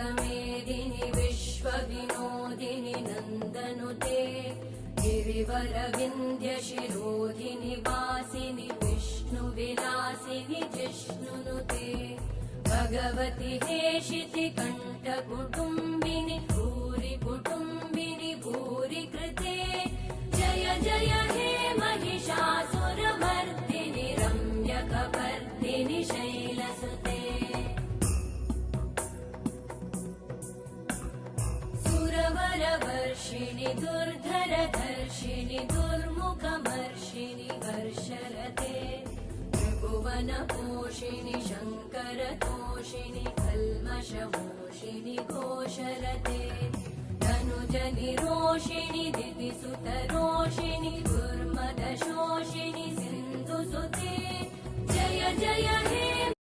विश्वमेदिनि विश्वविनोदिनि नन्दनुते गिरिवरविन्ध्यशिरोधिनि वासिनि विष्णुविलासिनि जिष्णुनुते भगवति हेशिति कण्ठकुटुम्बिनि भूरि कुटुम्बिनि भूरि कृते जय जय हे महिषासुरमर्दिनि रम्यकपर्दिनि शैलसुते सुरवरवर्षिणि दुर्धरधर्षिणि दुर्मुखमर्षिणि हर्षरते त्रिभुवनपोषिणि शङ्करतोषिणि कल्मषमोषिणि घोषरते धनुजनिरोषिणि दितिसुतरोषिणि दुर्मदशोषिणि सिन्धुसुते जय जय हे